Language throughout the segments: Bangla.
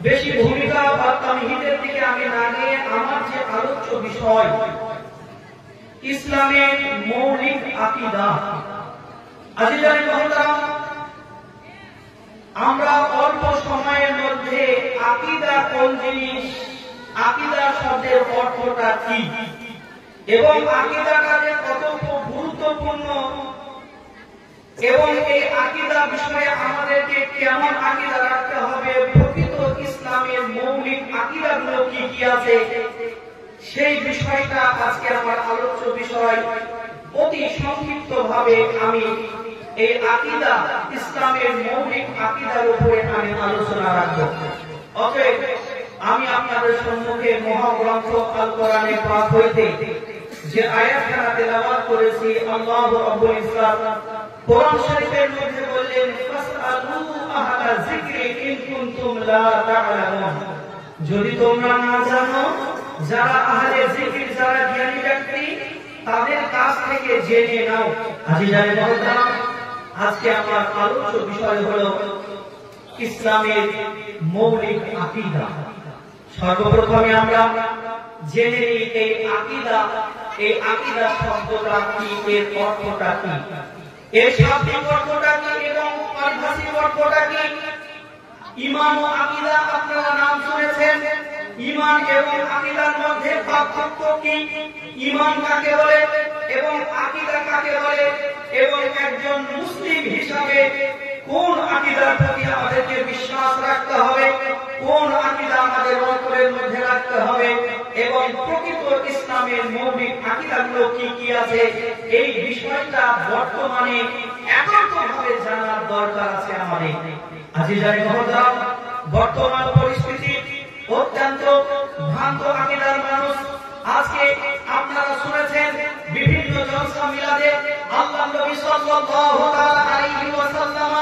বেশি ভূমিকা বা তামহিদের দিকে আমি না গিয়ে আমার যে আলোচ্য বিষয় ইসলামের মৌলিক আকীদা। আজিজানে মুহতারাম, আমরা অল্প সময়ের মধ্যে আকীদা কোন জিনিস, আকীদা শব্দের অর্থটা কি এবং আকীদাটা যে কত গুরুত্বপূর্ণ এবং এই আকীদা বিষয়ে আমাদেরকে কেমন আকীদা রাখতে হবে, প্রকৃত ইসলামের মৌলিক আকীদাগুলো কি কি আছে, সেই বিষয়টা আজকে আমার আলোচ্য বিষয়। অতি সংক্ষিপ্তভাবে আমি এই আকীদা, ইসলামের মৌলিক আকীদার উপরে আমি আলোচনা রাখব। অতএব আমি আপনাদের সম্মুখে মহাগ্রন্থ আল কোরআনে পাক হইতে যে আয়াতখানা তেলাওয়াত করেছি, আল্লাহু রাব্বুল ইজ্জাত কোরআন শরীফের মধ্যে বললেন, ফাসআলু আহলা যিকরি ইন কুনতুম লা তা'লামুন, যদি তোমরা না জানো, যারা আহলে যিকর, যারা জ্ঞানী ব্যক্তি, তাদের কাছ থেকে জেনে নাও। আজিজানে মুহতারাম, আজকে আমার আলোচ্য বিষয় হলো ইসলামের মৌলিক আকীদা। সর্বপ্রথমে আমরা জেনে নিই এই আকীদা, এই আকীদা শব্দটা কি, এর অর্থটা কি, এর শাব্দিক অর্থটা কি এবং পারিভাষিক অর্থটা কি। ঈমান ও আকীদা আপনারা নাম শুনেছেন। ঈমান এবং আকীদার মধ্যে পার্থক্য কি, ঈমান কাকে বলে এবং আকীদা কাকে বলে, এবং একজন মুসলিম হিসাবে কোন আকীদার প্রতি আমাদেরকে বিশ্বাস রাখতে হবে, কোন আকীদা আমাদের অন্তরের মধ্যে রাখতে হবে এবং প্রকৃত ইসলামের মৌলিক আকীদাগুলো কি কি আছে, এই বিষয়টা বর্তমানে একান্তভাবে জানার দরকার আছে আমাদের। আজিজানে মুহতারাম, বর্তমান পরিস্থিতি অত্যন্ত ভ্রান্ত আকীদার মানুষ। আজকে আপনারা শুনেছেন বিভিন্ন জলসা মিলাদে আল্লাহর নবী সাল্লাল্লাহু আলাইহি ওয়াসাল্লাম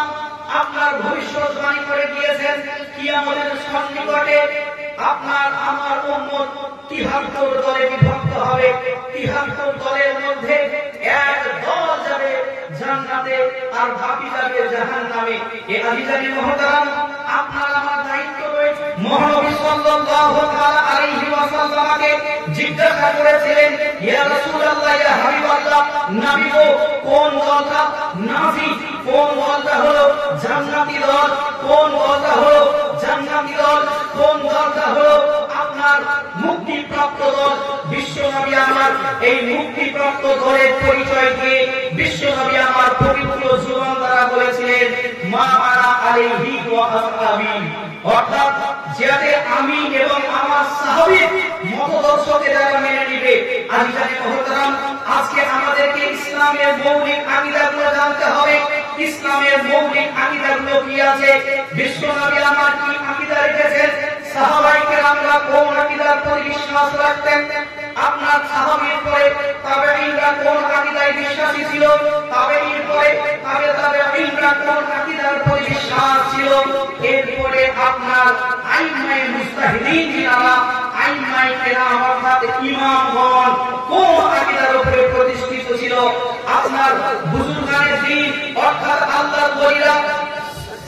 আপনার ভবিষ্যৎবাণী করে দিয়েছেন, কিয়ামতের সন্নিকটে আপনার আমার উম্মত ৭৩ দলে বিভক্ত হবে। ৭৩ দলের মধ্যে এক দল যাবে জান্নাতে আর বাকি যাবে জাহান্নামে। এই আজিজানে মুহতারাম, আপনার আমার দায়িত্ব রয়েছে। মহানবী সাল্লাল্লাহু আলাইহি ওয়াসাল্লামকে জিজ্ঞাসা করেছিলেন, ইয়া রাসূলুল্লাহ, ইয়া হাবিবাল্লাহ, নবী গো, কোন দলটা নাফি, কোন দলটা হলো জান্নাতি দল, কোন দলটা হলো জান্নাতি দল, কোন দলটা হলো আপনার মুক্তিপ্রাপ্ত দল। বিশ্বনবী আমার এই মুক্তিপ্রাপ্ত দলের পরিচয় দিয়ে বিশ্বনবী আমার পবিত্র জীবন দ্বারা বলেছিলেন, মা আনা আলাইহি ওয়া আসহাবি, অর্থাৎ যাদের আমি এবং আমার সাহাবীর মতদর্শকে যারা মেনে নিবে। আজিজানে মুহতারাম, আজকে আমাদেরকে ইসলামের মৌলিক আকীদাগুলো জানতে হবে। ইসলামের মৌলিক আকীদাগুলো কি আছে, বিশ্বনবী আমার কি আকীদা রেখেছেন, সাহাবায়ে কেরামরা কোন আকীদার প্রতি বিশ্বাস রাখতেন, আপনার সাহাবীর পরে তাবেঈনরা কোন আকীদায় বিশ্বাসী ছিল, তাবেঈর পরে তাবেঈনরা কোন আকীদার প্রতি বিশ্বাস ছিল, এরপরে আপনার আইম্মায়ে মুজতাহিদিন যারা আইম্মায়ে কেরাম অর্থাৎ ইমামগণ কোন আকীদার উপরে প্রতিষ্ঠিত ছিল, আপনার বুজুর্গানে দ্বীন অর্থাৎ আল্লাহর ওলিরা,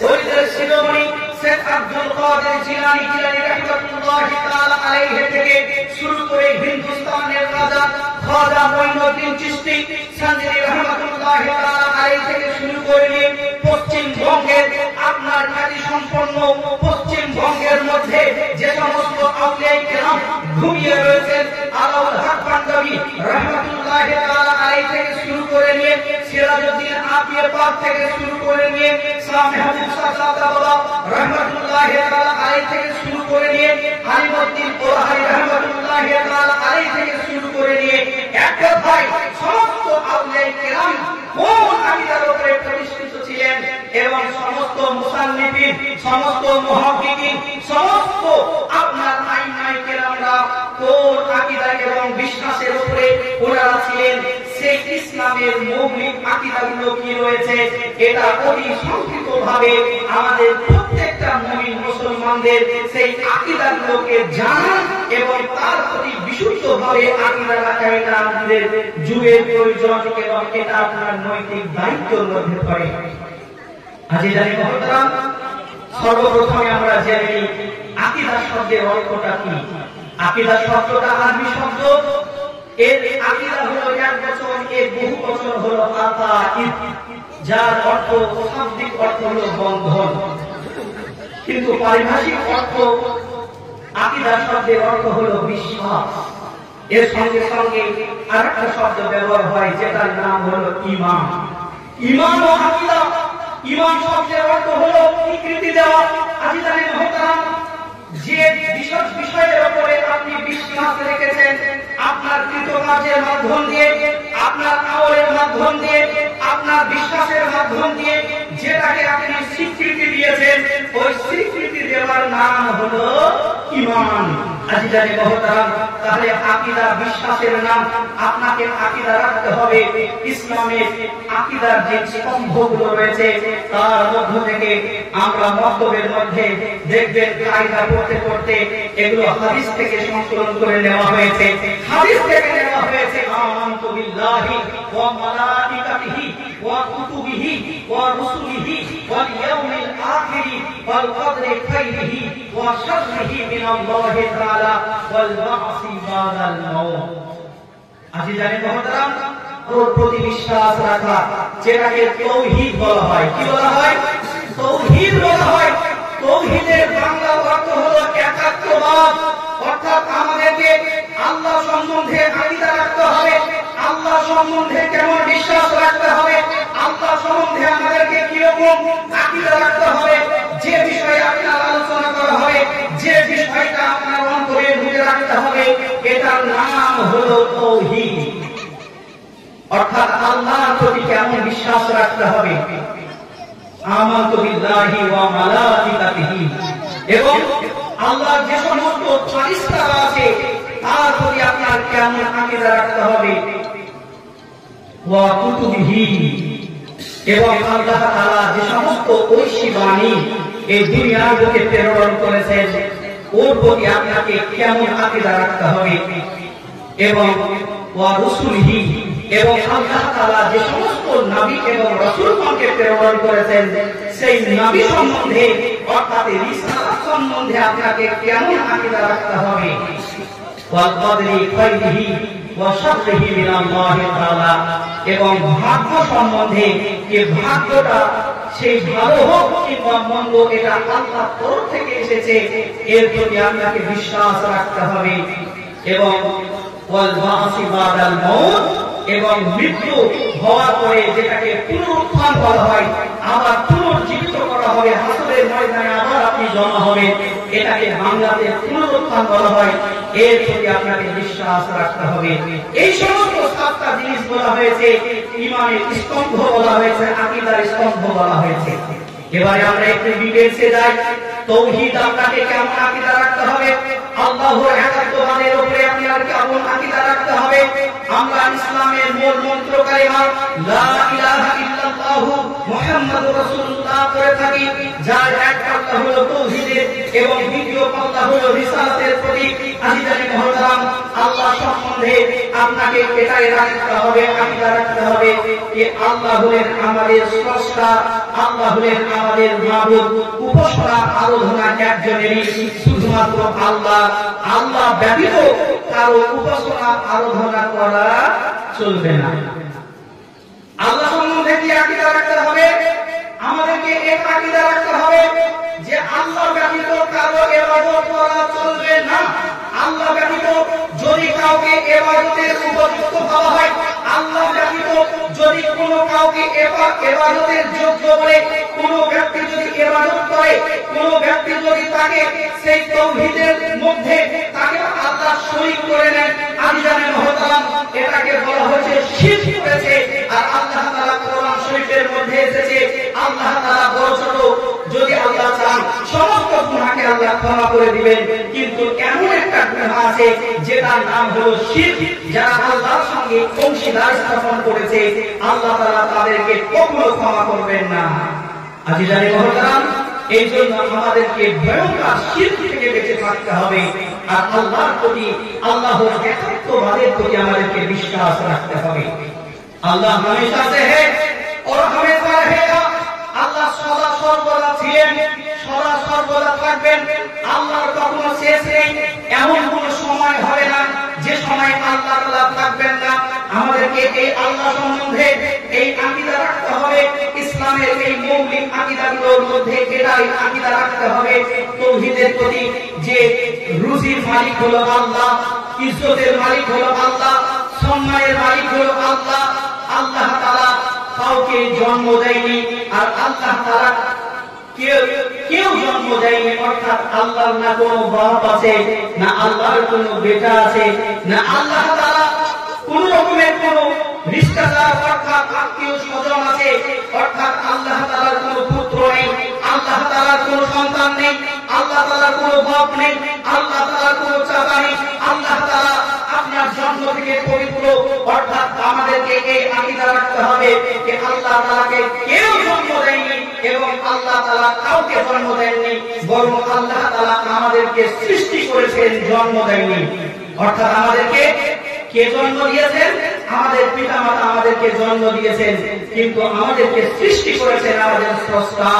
ওলিদের শিরোমণি শেখ আব্দুল কাদের জিলানী রাহিমাহুল্লাহ তাআলা আলাইহি থেকে শুরু করে হিন্দুস্তানের রাজা খাজা মঈনুদ্দিন চিশতি সানজি রাহমাতুল্লাহ তাআলা আলাইহি থেকে শুরু করে পশ্চিমবঙ্গের আপনার খ্যাতি সম্পন্ন পশ্চিমবঙ্গের মধ্যে যে সমস্ত আউলিয়া কেরাম ঘুমিয়ে রয়েছেন, আলাউল হক পাঞ্জাবি রাহমাতুল্লাহ তাআলা আলাইহি থেকে শুরু করে নিয়ে সিরাজউদ্দিন আপিয়া পাক থেকে শুরু করে নিয়ে শাহ মেহবুব সাদাবাবা রাহমাতুল্লাহ তাআলা আলাইহি থেকে শুরু করে নিয়ে আলিমউদ্দিন কোরআনি রাহমাতুল্লাহ তাআলা আলাইহি থেকে শুরু করে নিয়ে এক কথায় সমস্ত আউলিয়া কেরাম কোন আকীদার উপরে প্রতিষ্ঠিত ছিলেন এবং সমস্ত মুসান্নিফিন, সমস্ত মুহাক্কিকিন, সমস্ত আপনার আইম্মায়ে কেরামরা কোন আকীদা এবং বিশ্বাসের উপরে ওনারা ছিলেন, সেই ইসলামের মৌলিক আকীদাগুলো কি রয়েছে, এটা অতি সংক্ষিপ্তভাবে আমাদের প্রত্যেকটা মুমিন মুসলমানদের সেই আকীদাগুলোকে জানা এবং তার প্রতি বিশুদ্ধভাবে আকীদা রাখা এটা আমাদের যুগের প্রয়োজন এবং এটা আপনার নৈতিক দায়িত্বের মধ্যে পড়ে। আজিজানে মুহতারাম, সর্বপ্রথমে আমরা জেনে নিই আকীদা শব্দের অর্থটা কি? আকীদা শব্দটা আরবি শব্দ, এর আকীদা হলো এক বচন, এর বহু বচন হলো আকাঈদ, যার অর্থ শাব্দিক অর্থ হলো বন্ধন, কিন্তু পারিভাষিক অর্থ আকীদা শব্দের অর্থ হলো বিশ্বাস। এর সঙ্গে সঙ্গে আরেকটা শব্দ ব্যবহার হয় যেটার নাম হলো ঈমান। ঈমান ও আকীদা, ঈমান শব্দের অর্থ হলো স্বীকৃতি দেওয়া। আজিজানে মুহতারাম, যে বিশেষ বিষয়ের উপরে আপনি বিশ্বাস রেখেছেন, আপনার কৃতকার্যের মাধ্যম দিয়ে, আপনার আমলের মাধ্যম দিয়ে, আপনার বিশ্বাসের মাধ্যম দিয়ে যেটাকে আপনি স্বীকৃতি দিয়েছেন, ওই স্বীকৃতি দেওয়ার নাম হলো ঈমান। আজিজানে মুহতারাম, তাহলে আকীদা বিশ্বাসের নাম। আপনাকে আকীদা রাখতে হবে। ইসলামের আকীদার যে স্তম্ভগুলো রয়েছে তার মধ্য থেকে আমরা মক্তবের মধ্যে দেখবেন কায়দা পড়তে পড়তে এগুলো হাদিস থেকে সংকলন করে নেওয়া হয়েছে। হাদিস থেকে নেওয়া হয়েছে আমানতু বিল্লাহি ওয়া মালাইকাতিহি ওয়া কুতুবিহি ওয়া রুসুলিহি ওয়াল ইয়াউমিল আখিরি ওয়াল কদরি খাইরিহি ওয়া শাররিহি মিনাল্লাহি তাআলা ওয়াল বা'সি বাদাল মাউত। আজিজানে মুহতারাম, ওর প্রতি বিশ্বাস রাখা, যেটাকে তাওহীদ বলা হয়। কি বলা হয়? তাওহীদ বলা হয়। তাওহীদের বাংলা অর্থ হলো একাত্মবাদ, অর্থাৎ আমাদেরকে আল্লাহ সম্বন্ধে আকীদা রাখতে হবে। আল্লাহ সম্বন্ধে কেমন বিশ্বাস রাখতে হবে, আল্লাহ সম্বন্ধে আমাদেরকে কিরকম আকীদা রাখতে হবে, যে বিষয়ে আপনার আলোচনা করা হবে, যে বিষয়টা আপনার অন্তরে ঢুকে রাখতে হবে, এটার নাম হলো তাওহীদ। অর্থাৎ আল্লাহর প্রতি কেমন বিশ্বাস রাখতে হবে। আমানতু বিল্লাহি ওয়া মালাইকাতিহি, এবং আল্লাহর যে সমস্ত ফেরেশতা আছে তার প্রতি আপনার কেমন আকীদা রাখতে হবে। ওয়া কুতুবিহি, এবং আল্লাহ তাআলা যে সমস্ত ঐশী বাণী এই দুনিয়ার বুকে প্রেরণ করেছেন ওর প্রতি আপনাকে কেমন আকীদা রাখতে হবে। এবং ওয়া রুসুলিহি, এবং আল্লাহ তাআলা যে সমস্ত নবী এবং রাসূলগণকে প্রেরণ করেছেন সেই নবী সম্বন্ধে, অর্থাৎ রিসালাত সম্বন্ধে আপনাকে কেমন আকীদা রাখতে হবে। ওয়াল কদরি খাইরিহি ওয়া শাররিহি মিনাল্লাহি তাআলা, এবং ভাগ্য সম্বন্ধে, যে ভাগ্যটা সেই ভালো হোক কিংবা মন্দ এটা আল্লাহর তরফ থেকে এসেছে, এর প্রতি আপনাকে বিশ্বাস রাখতে হবে। এবং ওয়াল বা'সি বাদাল মাউত, এবং মৃত্যু হওয়ার পরে যেটাকে পুনরুত্থান বলা হয়, আবার পুনর্জীবিত করা হবে, হাসরের ময়দানে আবার আপনি জমা হবেন, এটাকে বাংলাতে পুনরুত্থান বলা হয়। এর প্রতি আপনাকে বিশ্বাস রাখতে হবে। এই সমস্ত সাতটা জিনিস বলা হয়েছে, ঈমানের স্তম্ভ বলা হয়েছে, আকীদার স্তম্ভ বলা হয়েছে। এবারে আমরা একটু ডিটেইলসে যাই। তাওহীদ আপনাকে কেমন আকীদা রাখতে হবে, আল্লাহর একাত্মবাদের উপরে আপনার কেমন আকীদা রাখতে হবে। আমরা ইসলামের মূল মন্ত্র কালিমা লা ইলাহা ইল্লাল্লাহু মুহাম্মাদুর রাসূলুল্লাহ করে থাকি, যার এক পাল্লা হলো তাওহীদের এবং দ্বিতীয় পাল্লা হলো রিসালাতের প্রতীক। আজিজানে মুহতারাম, আল্লাহ সম্বন্ধে আপনাকে এটাই রাখতে হবে, আকীদা রাখতে হবে যে আল্লাহ হলেন আমাদের স্রষ্টা, আল্লাহ হলেন আমাদের মাবুদ। উপাসনা আরাধনা একজনেরই, শুধুমাত্র আল্লাহ। আল্লাহ ব্যতীত কারো উপাসনা আরাধনা করা চলবে না। আল্লাহ সম্বন্ধে কি আকীদা রাখতে হবে? আমাদেরকে এক আকীদা রাখতে হবে যে আল্লাহ ব্যতীত কারো ইবাদত করা চলবে না। আল্লাহ ব্যতীত যদি কাউকে ইবাদতের উপযুক্ত ভাবা হয়, আল্লাহ ব্যতীত যদি কোনো কাউকে ইবাদতের যোগ্য বলে কোনো ব্যক্তি যদি ইবাদত করে, কোনো ব্যক্তি যদি তাকে সেই তাওহীদের মধ্যে তাকে আল্লাহ শরীক করে নেয়, আজিজানে মুহতারাম, এটাকে বলা হচ্ছে শিরক করেছে। আর আল্লাহ তাআলা কোরআন শরীফের মধ্যে এসেছে, আল্লাহ তাআলা বড় ছোট যদি আল্লাহ চান সমস্ত গুনাহকে আল্লাহ ক্ষমা করে দিবেন, কিন্তু এমন একটা গুনাহ আছে যেটার নাম হলো শিরক। যারা আল্লাহর সঙ্গে অংশীদার স্থাপন করেছে, আল্লাহ তাআলা তাদেরকে কখনো ক্ষমা করবেন না। আজিজানে মুহতারাম, এই জন্য আমাদেরকে ভয়ঙ্কর শিরক থেকে বেঁচে থাকতে হবে। আর আল্লাহর প্রতি, আল্লাহর একাত্মবাদের প্রতি আমাদেরকে বিশ্বাস রাখতে হবে। আল্লাহ হামেশা সে হ্যাঁ और हमेशा रहेगा। আল্লাহ সদা সর্বদা ছিলেন, সদা সর্বদা থাকবেন, আল্লাহর কখনো শেষ নেই, এমন কোন সময় হবে না যে সময় আল্লাহ তাআলা থাকবেন না। আমাদেরকে এই আল্লাহ সম্বন্ধে এই আকীদা রাখতে হবে। ইসলামের এই মৌলিক আকীদাগুলোর মধ্যে এটাই আকীদা রাখতে হবে তাওহীদের প্রতি, যে রুজির মালিক হলো আল্লাহ, ইজ্জতের মালিক হলো আল্লাহ, সম্মানের মালিক হলো আল্লাহ। আল্লাহ তাআলা কাউকে জন্ম দেয়নি, আর আল্লাহ তাআলা কেউ জন্ম দেয়নি, অর্থাৎ আল্লাহর না কোনো বাপ আছে, না আল্লাহর কোনো বেটা আছে, না আল্লাহ তাআলা কোন রকমের কোন রিশতেদার অর্থাৎ আত্মীয় স্বজন আছে, অর্থাৎ আল্লাহ তাআলার কোন পুত্র নেই, আল্লাহ তাআলার কোন সন্তান নেই, আল্লাহ তাআলার কোন বাপ নেই, আল্লাহ তাআলার কোন চাচা নেই। আল্লাহ তাআলা আপনার জন্ম থেকে পবিত্র, অর্থাৎ আমাদেরকে এই আকীদা রাখতে হবে যে আল্লাহ তাআলাকে কেউ জন্ম দেয়নি এবং আল্লাহ তাআলা কাউকে জন্ম দেননি, বরং আল্লাহ তাআলা আমাদেরকে সৃষ্টি করেছেন, জন্ম দেননি। অর্থাৎ আমাদেরকে কে জন্ম দিয়েছেন? আমাদের পিতামাতা আমাদেরকে জন্ম দিয়েছেন, কিন্তু আমাদেরকে সৃষ্টি করেছেন আমাদের স্রষ্টা,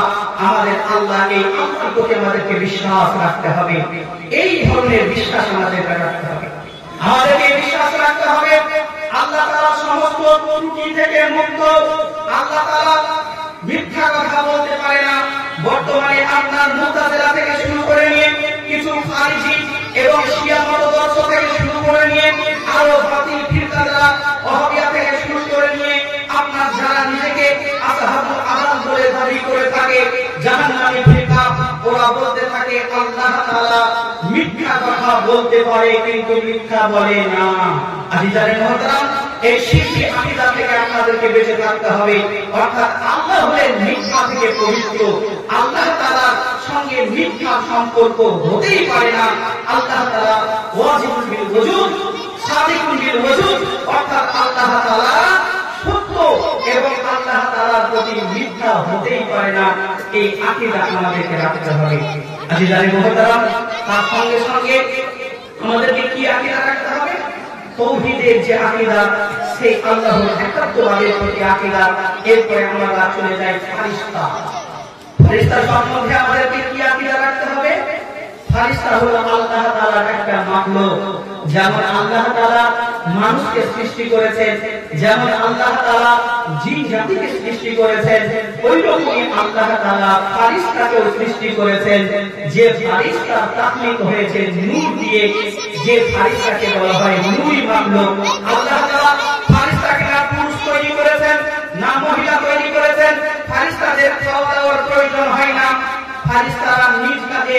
আমাদের আল্লাহ। এই আল্লাহর প্রতি আমাদেরকে বিশ্বাস রাখতে হবে। এই ধরনের বিশ্বাস আমাদেরকে রাখতে হবে। আমাদেরকে বিশ্বাস রাখতে হবে আল্লাহ তাআলা সমস্ত ত্রুটি থেকে মুক্ত। আল্লাহ তাআলা মিথ্যা কথা বলতে পারে না। বর্তমানে আপনার মুতাজিলা থেকে শুরু করে নিয়ে কিছু খারিজি এবং শিয়া মতদর্শ থেকে শুরু করে নিয়ে আরো বাতিল ফিরকারা ওয়াহাবিয়া থেকে শুরু করে নিয়ে আপনার যারা নিজেকে আসহাবুল আহম বলে দাবি করে থাকে, জাহান্নামী ফিরকা, ওরা বলতে থাকে আল্লাহ তাআলা মিথ্যা কথা বলতে পারে কিন্তু মিথ্যা বলে না। আজিজারে মুহতারাম, এই শিরকি আকীদা থেকে আপনাদেরকে বেঁচে থাকতে হবে। অর্থাৎ আল্লাহ হলেন মিথ্যা থেকে পবিত্র, আল্লাহ তাআলার সঙ্গে মিথ্যা সম্পর্ক হতেই পারে না। আল্লাহ তাআলা ওয়াজিবুল বিল ওজুদ, সাদিকুল বিল ওজুদ, অর্থাৎ আল্লাহ তাআলা সত্য এবং আল্লাহ তাআলার প্রতি মিথ্যা হতেই পারে না। এই আকীদা আমাদেরকে রাখতে হবে। আজিজারে মুহতারাম, তার সঙ্গে সঙ্গে আমাদেরকে কি আকীদা রাখতে হবে? তাওহীদের যে আকীদা, সেই আল্লাহর একাত্মবাদের প্রতি আকীদা। এরপরে আমরা চলে যাই ফারিস্তা। ফারিস্তা সম্বন্ধে আমাদেরকে কি আকীদা রাখতে হবে? ফারিস্তা হলো আল্লাহ তাআলার একটা মাখলুক। যেমন আল্লাহ তাআলা মানুষকে সৃষ্টি করেছেন, যেমন আল্লাহ তাআলা জিন জাতিকে সৃষ্টি করেছেন, ওইরকমই আল্লাহ তাআলা ফারিস্তাকেও সৃষ্টি করেছেন। যে ফারিস্তা তাকলিক হয়েছে নূর দিয়ে, যে ফারিস্তাকে বলা হয় নূরি মাখলুক। আল্লাহ তাআলা ফারিস্তাকে না পুরুষ তৈরি করেছেন, না মহিলা তৈরি করেছেন। ফারিস্তাদের খাওয়া দাওয়ার প্রয়োজন হয় না। ফারিস্তারা নিজ কাজে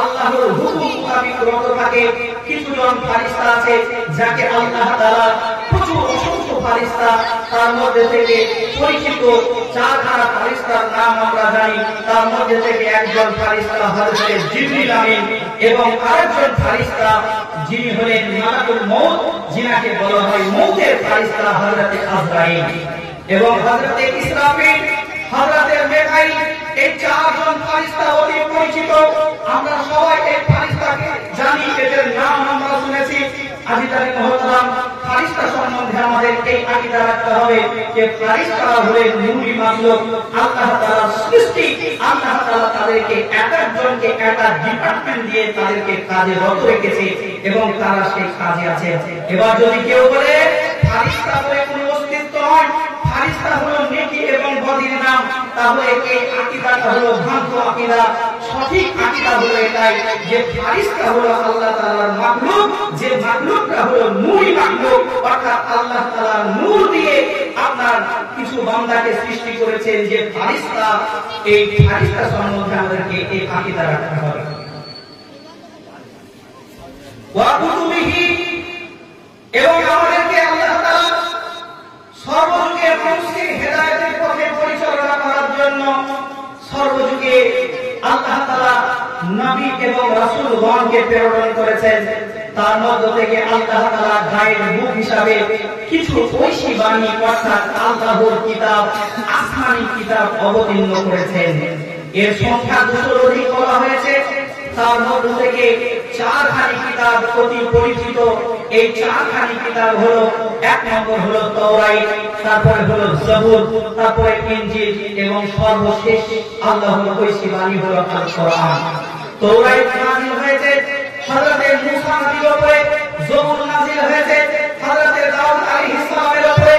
আল্লাহর হুকুম মোতাবেক রত থাকে। কিছুজন ফারিস্তা আছে যাকে আল্লাহ তাআলা প্রচুর অসংখ্য ফারিস্তা, তার মধ্যে থেকে পরিচিত চারখানা ফারিস্তার নাম আমরা জানি। তার মধ্যে থেকে একজন ফারিস্তা হযরত জিবরিল আমিন এবং আরেকজন ফারিস্তা যিনি হলেন মালাকুল মউত, যিনাকে বলা হয় মউতের ফারিস্তা হযরত আজরাইল এবং হযরত ইসরাফিল, হযরত মিকাইল। এই চারজন ফারিস্তা অতি পরিচিত। আমরা সবাই এই ফারিস্তাকে জানি, এদের নাম আমরা শুনেছি। আজিজারে মুহতারাম, ফারিস্তা সম্বন্ধে আমাদের এই আকীদা রাখতে হবে যে ফারিস্তারা হলেন নূরি মাখলুক, আল্লাহ তাআলার সৃষ্টি। আল্লাহ তাআলা তাদেরকে এক একজনকে একটা ডিপার্টমেন্ট দিয়ে তাদেরকে কাজে রত রেখেছে এবং তারা সেই কাজে আছে। এবার যদি কেউ বলে ফারিস্তা বলে কোনো অস্তিত্ব নয়, ফারিস্তা হলো নেকি এবং বদির নাম, তাহলে এই আকীদাটা হলো ভ্রান্ত আকীদা। সঠিক আকীদা হলো এটাই যে ফারিস্তা হলো আল্লাহ তাআলার মাখলুক, যে মাখলুকটা হলো নূরি মাখলুক, অর্থাৎ আল্লাহ তাআলার নূর দিয়ে আপনার কিছু বান্দাকে সৃষ্টি করেছেন যে ফারিস্তা। এই ফারিস্তা সম্বন্ধে আমাদেরকে এই আকীদা রাখতে হবে। ওয়া কুতুবিহি, এবং আমাদেরকে আল্লাহ তাআলা সর্বযুগে মানুষকে হেদায়েতের পথে পরিচালনা করার জন্য সর্বযুগে আল্লাহ তাআলা নবী এবং রাসূলগণকে প্রেরণ করেছেন। তার মধ্য থেকে আল্লাহ তাআলা গাইড বুক হিসাবে কিছু ঐশী বাণী অর্থাৎ আল্লাহর কিতাব, আসমানী কিতাব অবতীর্ণ করেছেন। এর সংখ্যা 200 অধিক বলা হয়েছে। তার মধ্যে থেকে চারখানি কিতাব অতি পরিচিত। এই চারখানি কিতাব হলো, এক নম্বর হলো তাওরাত, তারপরে হলো জবুর, তারপরে ইনজিল এবং সর্বশেষ আল্লাহর ঐশী বাণী হলো আল কোরআন। তাওরাত নাযিল হয়েছে হযরত মূসা নবীর উপরে, জবুর নাযিল হয়েছে হযরত দাউদ আলাইহিস সালামের উপরে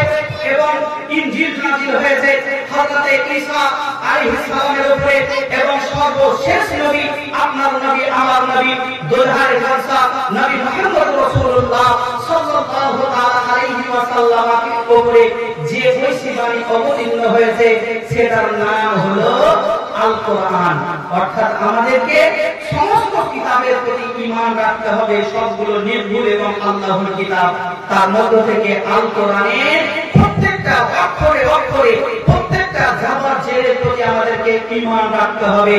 এবং ইনজিল নাযিল হয়েছে হযরত ঈসা আলাইহিস সালামের উপরে এবং সর্বশেষ নবী, আপনার নবী, আমার নবী, দুলহার খালসা নবী মুহাম্মদ রাসূলুল্লাহ সাল্লাল্লাহু আলাইহি ওয়াসাল্লামের উপরে যে ঐশী বাণী অবতীর্ণ হয়েছে সেটার নাম হলো আল কোরআন। অর্থাৎ আমাদেরকে সমস্ত কিতাবের প্রতি ঈমান রাখতে হবে, সবগুলো নির্ভুল এবং আল্লাহর কিতাব। তার মধ্য থেকে আল কোরআনের প্রত্যেকটা অক্ষরে অক্ষরে, প্রত্যেকটা জাবার জেরের প্রতি আমাদেরকে ঈমান রাখতে হবে।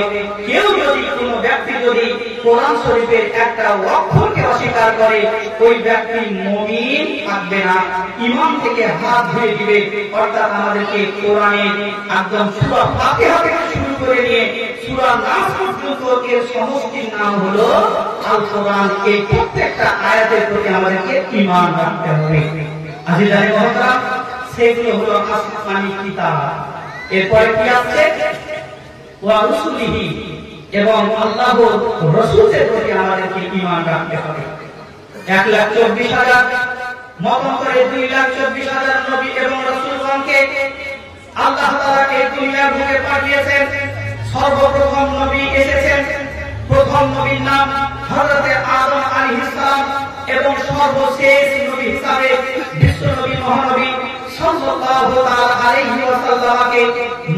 কেউ যদি, কোনো ব্যক্তি যদি কোরআন শরীফের একটা অক্ষরকে অস্বীকার করে, ওই ব্যক্তি মুমিন থাকবে না, ঈমান থেকে হাত ধুয়ে দিবে। অর্থাৎ আমাদেরকে কোরআনের একদম সূরা ফাতিহা থেকে শুরু করে নিয়ে সূরা নাস পর্যন্ত এর সমষ্টির নাম হলো আল কোরআন। এই প্রত্যেকটা আয়াতের প্রতি আমাদেরকে ঈমান রাখতে হবে। আজিজানে মুহতারাম, সেগুলো হলো আসমানি কিতাব। এরপরে কি আছে? ওয়া রাসূলিহি, এবং আল্লাহর রাসূলের প্রতি আমাদেরকে ঈমান রাখতে হবে। 1,24,000 মতন করে 2,24,000 নবী এবং রাসূলগণকে আল্লাহ তাআলা এই দুনিয়ার বুকে পাঠিয়েছেন। সর্বপ্রথম নবী এসেছেন, প্রথম নবীর নাম হযরত আদম আলাইহিস সালাম এবং সর্বশেষ নবী হিসাবে বিশ্ব নবী মহানবী সাল্লাল্লাহু আলাইহি ওয়াসাল্লামকে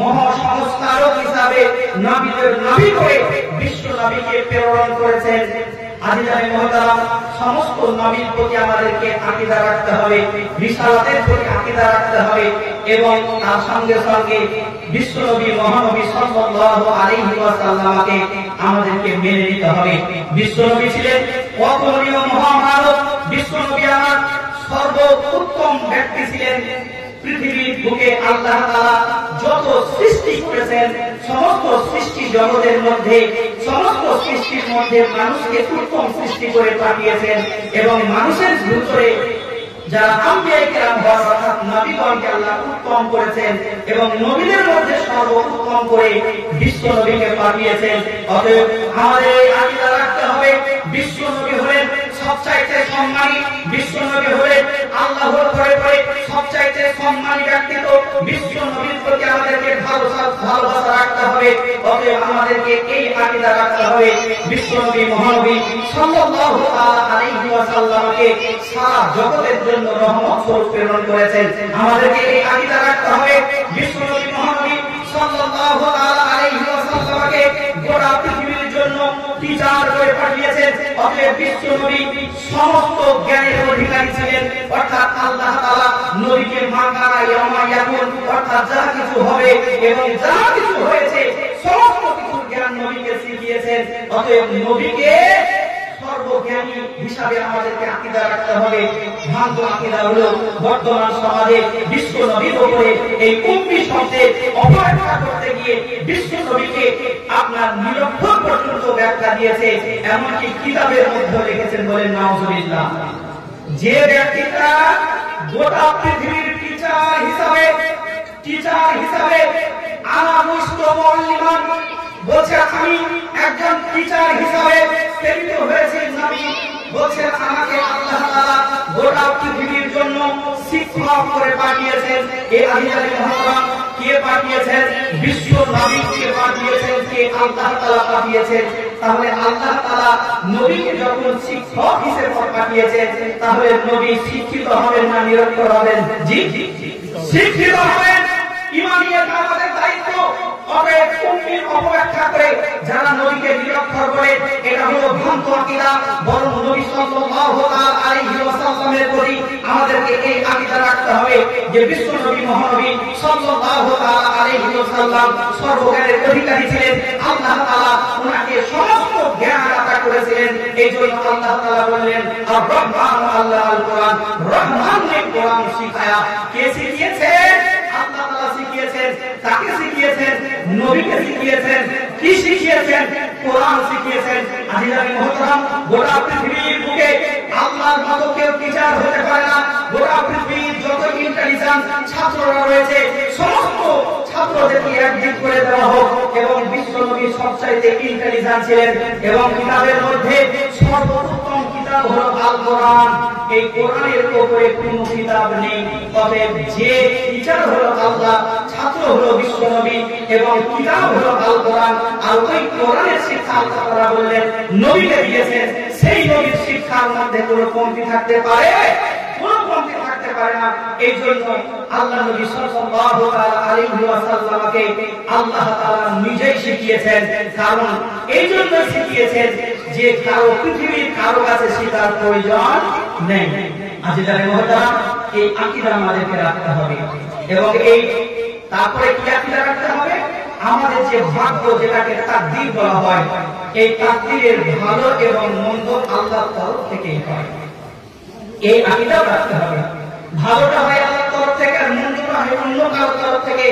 মহাসংস্কারক হিসাবে নবীদের নবী করে বিশ্ব নবীকে প্রেরণ করেছেন। আজিজানে মুহতারাম, সমস্ত নবীর প্রতি আমাদেরকে আকীদা রাখতে হবে, রিসালাতের প্রতি আকীদা রাখতে হবে এবং তার সঙ্গে সঙ্গে বিশ্ব নবী মহানবী সাল্লাল্লাহু আলাইহি ওয়াসাল্লামকে আমাদেরকে মেনে নিতে হবে। বিশ্ব নবী ছিলেন অতুলনীয় মহামানব। বিশ্ব নবী আমার সর্বোত্তম ব্যক্তি ছিলেন। পৃথিবীর বুকে আল্লাহ তাআলা যত সৃষ্টি করেছেন, সমস্ত সৃষ্টি জগতের মধ্যে, সমস্ত সৃষ্টির মধ্যে মানুষকে উত্তম সৃষ্টি করে পাঠিয়েছেন এবং মানুষের ভিতরে যারা আম্বিয়া কিরাম অর্থাৎ নবীগণকে আল্লাহ উত্তম করেছেন এবং নবীদের মধ্যে সর্বোত্তম করে বিশ্ব নবীকে পাঠিয়েছেন। অতএব আমাদের এই আকীদা রাখতে হবে, বিশ্ব নবী হলেন সবচাইতে সম্মানী, বিশ্ব নবী হলেন আল্লাহর পরে পরে সবচাইতে সম্মানী ব্যক্তিত্ব। বিশ্ব নবীর প্রতি আমাদেরকে ভালোবাসা রাখতে হবে। অতএব আমাদেরকে এই আকীদা রাখতে হবে, বিশ্ব নবী মহানবী সাল্লাল্লাহু আলাইহি ওয়াসাল্লামকে সারা জগতের জন্য রহমত স্বরূপ প্রেরণ করেছেন। আমাদেরকে এই আকীদা রাখতে হবে, বিশ্ব নবী মহানবী সাল্লাল্লাহু আলাইহি ওয়াসাল্লামকে গোটা পৃথিবীর জন্য টিচার করে পাঠিয়েছেন। অতএব বিশ্ব নবী সমস্ত জ্ঞানের অধিকারী ছিলেন। অর্থাৎ আল্লাহ তাআলা নবীকে মা কানা ইয়ামা ইয়াকুন, অর্থাৎ যা কিছু হবে এবং যা কিছু হয়েছে সমস্ত কিছুর জ্ঞান নবীকে শিখিয়েছেন। অতএব নবীকে সর্বজ্ঞানী হিসাবে আমাদেরকে আকীদা রাখতে হবে। ভ্রান্ত আকীদা হলো বর্তমান সমাজে বিশ্ব নবীর উপরে এই উম্মি শব্দের অপব্যাখ্যা করতে গিয়ে বিশ্ব নবীকে আপনার নিরক্ষর পর্যন্ত ব্যাখ্যা দিয়েছে, এমনকি কিতাবের মধ্যে লিখেছেন। বলেন নাউজুবিল্লাহ। যে ব্যক্তিটা গোটা পৃথিবীর টিচার হিসাবে আনা মুসলিমান বলছে, আমি একজন টিচার হিসাবে প্রেরিত হয়েছি। নবী বলছেন, আমাকে আল্লাহ তাআলা গোটা পৃথিবীর জন্য শিক্ষক করে পাঠিয়েছেন। এই আজিজানে মুহতারাম, কে পাঠিয়েছেন? বিশ্ব নবীকে পাঠিয়েছেন। কে? আল্লাহ তাআলা পাঠিয়েছেন। তাহলে আল্লাহ তাআলা নবীকে যখন শিক্ষক হিসেবে পাঠিয়েছেন, তাহলে নবী শিক্ষিত হবেন না নিরক্ষর হবেন? জি, শিক্ষিত হবেন। ঈমানিয়ত আমাদের দায়িত্ব। অতএব উম্মির অপব্যাখ্যা করে যারা নবীকে নিরক্ষর বলে, এটা হলো ভ্রান্ত আকীদা। বরং নবী সাল্লাল্লাহু আলাইহি ওয়াসাল্লামের প্রতি আমাদেরকে এই আকীদা রাখতে হবে যে বিশ্ব নবী মহানবী সাল্লাল্লাহু আলাইহি ওয়াসাল্লাম সর্বজ্ঞানের অধিকারী ছিলেন। আল্লাহ তাআলা ওনাকে সমস্ত জ্ঞান দাতা করেছিলেন। এই জন্য আল্লাহ তাআলা বললেন, আর রহমান আল্লাহ আল কোরআন, রহমান ने কোরআন শিখায়া। কে শিখিয়েছেন? আল্লাহ তাআলা শিখিয়েছেন। তাকে শিখিয়েছেন, নবীকে শিখিয়েছেন। কি শিখিয়েছেন? কোরআন শিখিয়েছেন। আজিজানি মুহতারাম, গোটা পৃথিবীর বুকে আল্লাহর মতো কেউ টিচার হতে পারে না। গোটা পৃথিবীর যত ইন্টেলিজেন্স ছাত্ররা রয়েছে সমস্ত ছাত্রদেরকে একদিক করে দেওয়া হোক এবং বিশ্বনবী সবচাইতে ইন্টেলিজেন্ট ছিলেন এবং কিতাবের মধ্যে সর্বোত্তম কিতাব হলো আল কোরআন। এই কোরআনের উপরে কোনো কিতাব নেই। অতএব যে টিচার হলো আল্লাহ, ছাত্র হলো বিশ্বনবী এবং কিতাব হলো আল কোরআন। আর ওই কোরআনের শিক্ষা আল্লাহ তাআলা বললেন নবীকে দিয়েছেন, সেই নবীর শিক্ষার মধ্যে কোনো কমতি থাকতে পারে? কোনো কমতি থাকতে পারে না। এই জন্য আল্লাহ নবী সাল্লাল্লাহু আলাইহি ওয়াসাল্লামকে আল্লাহ তাআলা নিজেই শিখিয়েছেন। কারণ এই জন্য শিখিয়েছেন যে কারো পৃথিবীর কারো কাছে শেখার প্রয়োজন নেই। আজিজানি মুহতারাম, এই আকীদা আমাদেরকে রাখতে হবে এবং এই তারপরে কি আকীদা রাখতে হবে? আমাদের যে ভাগ্য, যেটাকে তাকদীর বলা হয়, এই তাকদীরের ভালো এবং মন্দ আল্লাহর তরফ থেকেই হয়। এই আকীদা রাখতে হবে। ভালোটা হয় আল্লাহর তরফ থেকে আর মন্দটা হয় অন্য কারোর তরফ থেকে।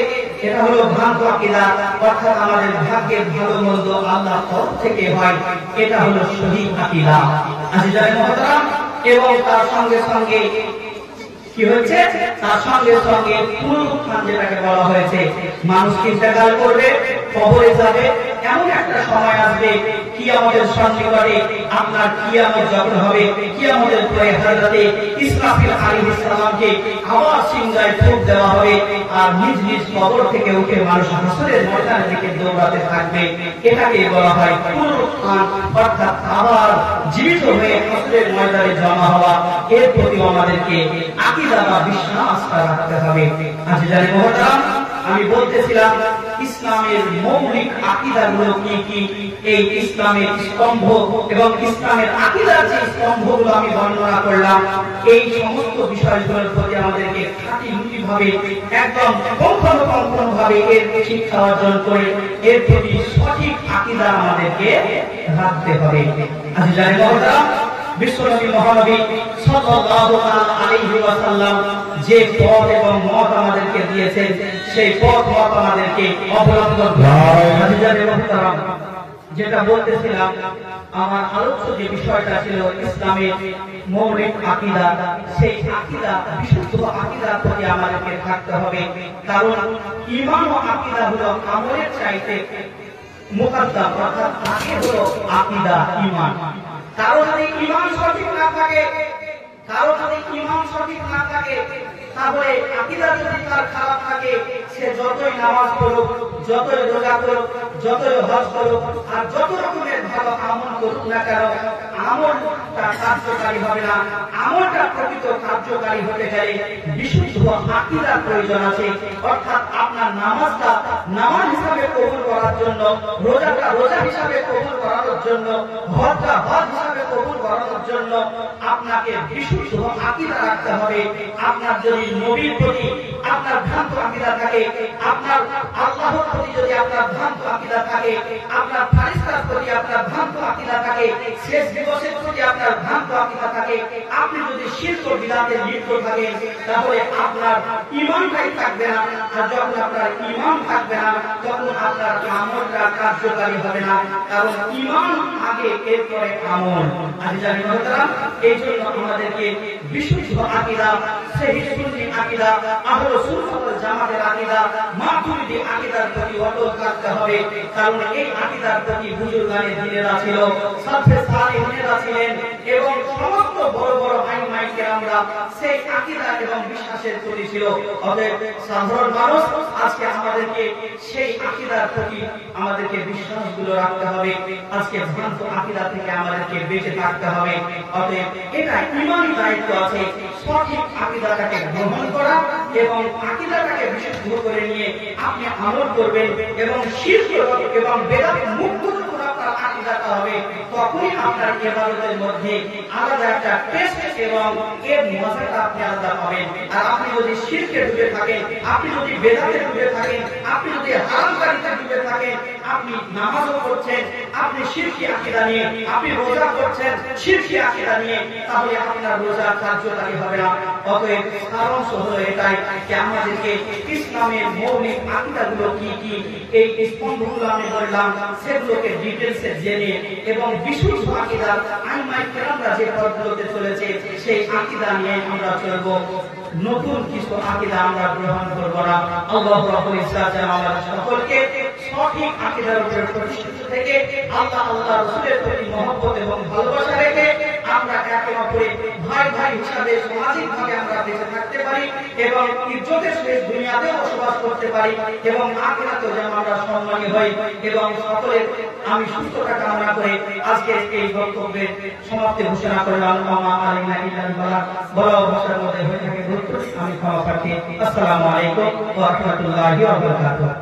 এটা হলো ভ্রান্ত আকীদা। অর্থাৎ আমাদের ভাগ্যের ভালো মন্দ আল্লাহর তরফ থেকে হয়। এটা হলো সঠিক আকীদা। আজিজানি মুহতারাম, এবং তার সঙ্গে সঙ্গে কি হচ্ছে? তার সঙ্গে সঙ্গে পুনরুত্থান, যেটাকে বলা হয়েছে, মানুষ ইন্তেকাল করবে, কবরে যাবে, এমন একটা সময় আসবে কিয়ামতের সন্নিকটে আপনার কিয়ামত যখন হবে, কিয়ামতের পরে হযরত ইসরাফিল আলাইহিস সালামকে আবার সিংহায় ফুঁক দেওয়া হবে আর নিজ নিজ কবর থেকে উঠে মানুষ হাসরের ময়দানের দিকে দৌড়াতে থাকবে। এটাকে বলা হয় পুনরুত্থান, অর্থাৎ আবার জীবিত হয়ে হাসরের ময়দানে জমা হওয়া। এর প্রতি আমাদেরকে আকীদা বা বিশ্বাস রাখতে হবে। আজিজানি মুহতারাম, আমি বলতেছিলাম ইসলামের মৌলিক আকীদাগুলো কি কি। এই ইসলামের স্তম্ভ এবং ইসলামের আকীদার যে স্তম্ভগুলো আমি বর্ণনা করলাম, এই সমস্ত বিষয়গুলোর প্রতি আমাদেরকে খাঁটিভাবে একদম পুঙ্খানুপুঙ্খভাবে এর শিক্ষা অর্জন করে এর প্রতি সঠিক আকীদা আমাদেরকে রাখতে হবে। আজিজানি মুহতারাম, বিশ্বনবী মহানবী সাল্লাল্লাহু আলাইহি ওয়াসাল্লাম যে পথ এবং মত আমাদেরকে দিয়েছেন, সেই পথ মত আমাদেরকে অবলম্বন করতে হবে। যেটা বলতেছিলাম, আমার আলোচ্য যে বিষয়টা ছিল ইসলামের মৌলিক আকীদা, সেই আকীদা বিশুদ্ধ আকীদার প্রতি আমাদেরকে থাকতে হবে। কারণ ঈমান ও আকীদা হলো আমলের চাইতে মুকদ্দাম, অর্থাৎ আগে হলো আকীদা, ঈমান। কারো যদি ঈমান সঠিক না থাকে, তাহলে আকীদা যদি তার খারাপ থাকে, সে যতই নামাজ পড়ুক, যতই রোজা করুক, যতই হজ করুক আর যত রকমের ভালো আমল করুক না কেন, আমলটা কার্যকারী হবে না। আমলটা প্রকৃত কার্যকারী হতে গেলে বিশুদ্ধ আকীদার প্রয়োজন আছে। অর্থাৎ আপনার নামাজটা নামাজ হিসাবে কবুল করার জন্য, রোজাটা রোজা হিসাবে কবুল করানোর জন্য, হজটা হজ হিসাবে কবুল করানোর জন্য আপনাকে বিশুদ্ধ আকীদা রাখতে হবে। আপনার যদি নবীর প্রতি আপনার ভ্রান্ত আকীদা থাকে, আপনার আল্লাহর প্রতি যদি আপনার ভ্রান্ত আকীদা থাকে, আপনার ফেরেশতার প্রতি আপনার ভ্রান্ত আকীদা থাকে, শেষ দিবসের প্রতি আপনার ভ্রান্ত আকীদা থাকে, আপনি যদি শিরক ও বিদআতে লিপ্ত থাকেন, তাহলে আপনার ঈমানটাই থাকবে না। আর যখন আপনার ঈমান থাকবে না, তখন আপনার আমলটা কার্যকারী হবে না। কারণ ঈমান আগে, এরপরে আমল। আজিজানি মুহতারাম, এই জন্য আমাদেরকে বিশুদ্ধ আকীদা, সহিহ সুন্নি আকীদা, আহলে সুন্নাত ওয়াল জামাতের আকীদা, মাতুরিদি আকীদার প্রতি অটল থাকতে হবে। কারণ এই আকীদার প্রতি বুজুর্গানে দ্বীনেরা ছিল, সালফে সালেহিনেরা ছিলেন এবং সমস্ত বড় বড় আইমায়ে কেরামরা সেই আকীদা এবং বিশ্বাসের প্রতি ছিল। অতএব সাধারণ মানুষ আজকে আমাদেরকে সেই আকীদার প্রতি আমাদেরকে বিশ্বাসগুলো রাখতে হবে। আজকে ভ্রান্ত আকীদা থেকে আমাদেরকে বেঁচে থাকতে হবে। অতএব এটা ঈমানি দায়িত্ব আছে, সঠিক আকীদাটাকে গ্রহণ করা এবং আকীদাটাকে বিশুদ্ধ করে নিয়ে আপনি আমল করবেন এবং শিরক এবং বেদাত মুক্ত যখন আপনার আকীদাটা হবে, তখনই আপনার ইবাদতের মধ্যে আলাদা একটা টেস্ট এবং এর মজাটা আপনি আলাদা পাবেন। আর আপনি যদি শিরকে ডুবে থাকেন, আপনি যদি বেদাতে ডুবে থাকেন, আপনি যদি হারামকারীতে ডুবে থাকেন, আপনি নামাজও করছেন, আপনি শিরকি আকীদা নিয়ে, আপনি রোজা করছেন শিরকি আকীদা নিয়ে, তাহলে আপনার রোজা কার্যকারী হবে না। অতএব সারাংশ হলো এটাই যে আমাদেরকে ইসলামের মৌলিক আকীদাগুলো কি কি, এই স্তম্ভগুলো আমি বললাম, সেগুলোকে ডিটেইলসে জেনে এবং বিশুদ্ধ আকীদা আইমায়ে কেরামরা যে পথগুলোতে চলেছে সেই আকীদা নিয়ে আমরা চলব। নতুন কিছু আকীদা আমরা গ্রহণ করব না। আল্লাহ রাব্বুল ইজ্জাত যেন আমাদের সকলকে সঠিক আকীদার উপরে প্রতিষ্ঠিত থেকে আল্লাহ রাসূলের প্রতি মহব্বত এবং ভালোবাসা রেখে আমরা একে অপরের ভাই ভাই হিসাবে সামাজিকভাবে আমরা বেঁচে থাকতে পারি এবং ইজ্জতের সহিত দুনিয়াতে বসবাস করতে পারি এবং আখিরাতেও যেন আমরা সম্মানী হই। এবং সকলের আমি সুস্থতা কামনা করে আজকে এই বক্তব্যের সমাপ্তি ঘোষণা করলাম। মামা আলাইনা ইল্লাল বালাগ। বড় ভাষার মধ্যে হয়ে থাকে গুরুত্ব আমি ক্ষমা প্রার্থী। আসসালামু আলাইকুম ওয়া রাহমাতুল্লাহি ওয়া বারাকাতুহু।